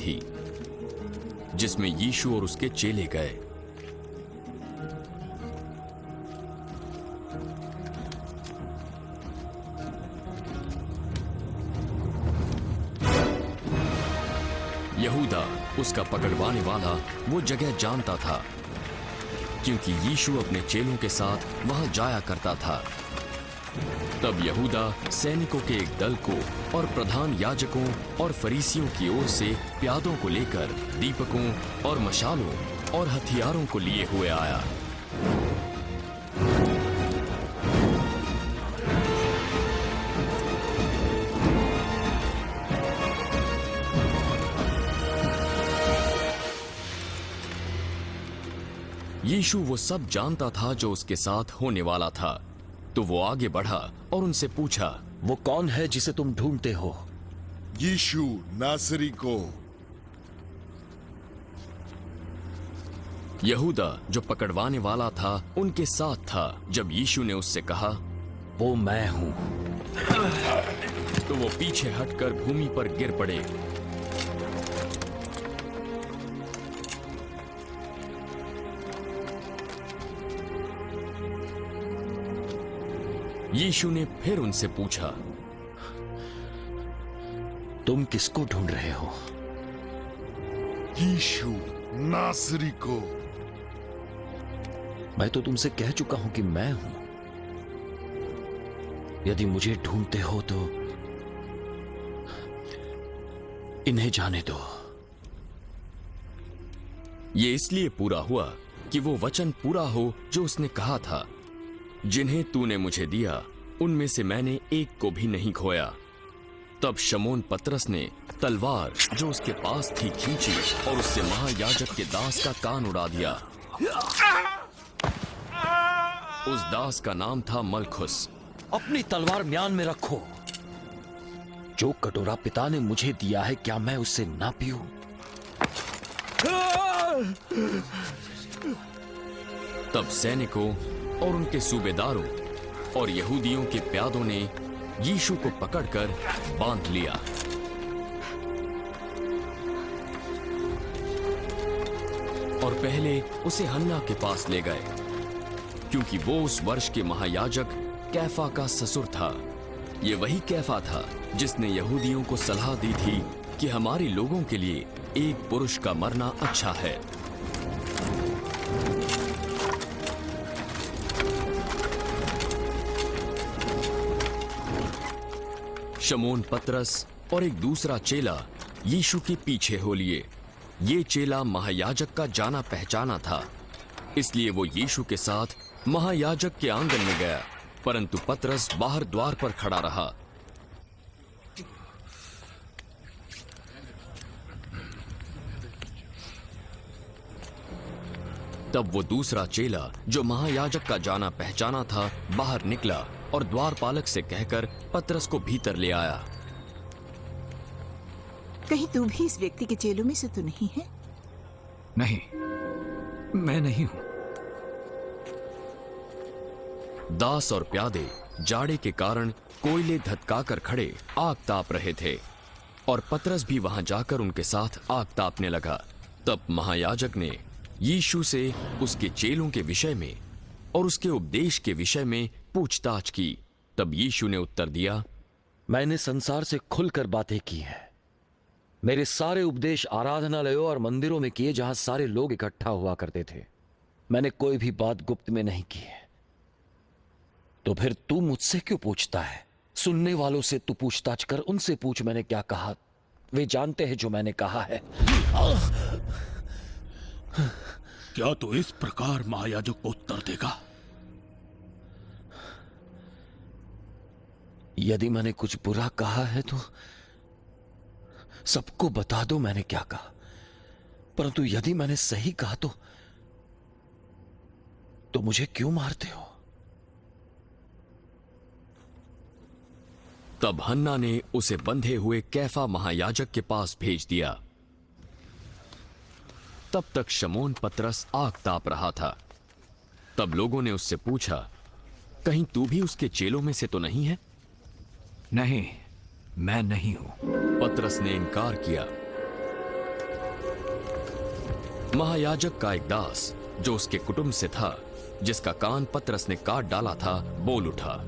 थी जिसमें यीशु और उसके चेले गए। यहूदा उसका पकड़वाने वाला वो जगह जानता था क्योंकि यीशु अपने चेलों के साथ वहां जाया करता था। तब यहूदा सैनिकों के एक दल को और प्रधान याजकों और फरीसियों की ओर से प्यादों को लेकर दीपकों और मशालों और हथियारों को लिए हुए आया। यीशु वो सब जानता था जो उसके साथ होने वाला था, तो वो आगे बढ़ा और उनसे पूछा, वो कौन है जिसे तुम ढूंढते हो? यीशु नासरी को। यहूदा जो पकड़वाने वाला था उनके साथ था। जब यीशु ने उससे कहा, वो मैं हूं, तो वो पीछे हटकर भूमि पर गिर पड़े। यीशु ने फिर उनसे पूछा, तुम किसको ढूंढ रहे हो? यीशु नासरी को। मैं तो तुमसे कह चुका हूं कि मैं हूं। यदि मुझे ढूंढते हो तो इन्हें जाने दो। ये इसलिए पूरा हुआ कि वो वचन पूरा हो जो उसने कहा था, जिन्हें तूने मुझे दिया उनमें से मैंने एक को भी नहीं खोया। तब शमौन पतरस ने तलवार जो उसके पास थी खींची और उससे महायाजक के दास का कान उड़ा दिया। उस दास का नाम था मलखुस। अपनी तलवार म्यान में रखो। जो कटोरा पिता ने मुझे दिया है, क्या मैं उससे ना पीऊं? तब सैनिकों और उनके सूबेदारों और यहूदियों के प्यादों ने यीशु को पकड़कर बांध लिया। और पहले उसे हन्ना के पास ले गए, क्योंकि वो उस वर्ष के महायाजक कैफा का ससुर था। ये वही कैफा था जिसने यहूदियों को सलाह दी थी कि हमारे लोगों के लिए एक पुरुष का मरना अच्छा है। शमौन पतरस और एक दूसरा चेला यीशु के पीछे हो लिए। ये चेला महायाजक का जाना पहचाना था, इसलिए वो यीशु के साथ महायाजक के आंगन में गया, परंतु पतरस बाहर द्वार पर खड़ा रहा। तब वो दूसरा चेला जो महायाजक का जाना पहचाना था बाहर निकला और द्वारपालक से कहकर पतरस को भीतर ले आया। कहीं तू भी इस व्यक्ति के चेलों में से तो नहीं है? नहीं, मैं नहीं हूं। दास और प्यादे जाड़े के कारण कोयले धधकाकर खड़े आग ताप रहे थे और पतरस भी वहां जाकर उनके साथ आग तापने लगा। तब महायाजक ने यीशु से उसके चेलों के विषय में और उसके उपदेश के विषय में पूछताछ की। तब यीशु ने उत्तर दिया, मैंने संसार से खुलकर बातें की हैं। मेरे सारे उपदेश आराधनालयों और मंदिरों में किए, जहां सारे लोग इकट्ठा हुआ करते थे। मैंने कोई भी बात गुप्त में नहीं की है। तो फिर तू मुझसे क्यों पूछता है? सुनने वालों से तू पूछताछ कर, उनसे पूछ मैंने क्या कहा। वे जानते हैं जो मैंने कहा है। क्या तू इस प्रकार महायाजक को उत्तर देगा? यदि मैंने कुछ बुरा कहा है तो सबको बता दो मैंने क्या कहा, परंतु यदि मैंने सही कहा तो मुझे क्यों मारते हो? तब हन्ना ने उसे बंधे हुए कैफा महायाजक के पास भेज दिया। तब तक शमौन पतरस आग ताप रहा था। तब लोगों ने उससे पूछा, कहीं तू भी उसके चेलों में से तो नहीं है? नहीं, मैं नहीं हूं। पतरस ने इनकार किया। महायाजक का एक दास जो उसके कुटुंब से था, जिसका कान पतरस ने काट डाला था, बोल उठा,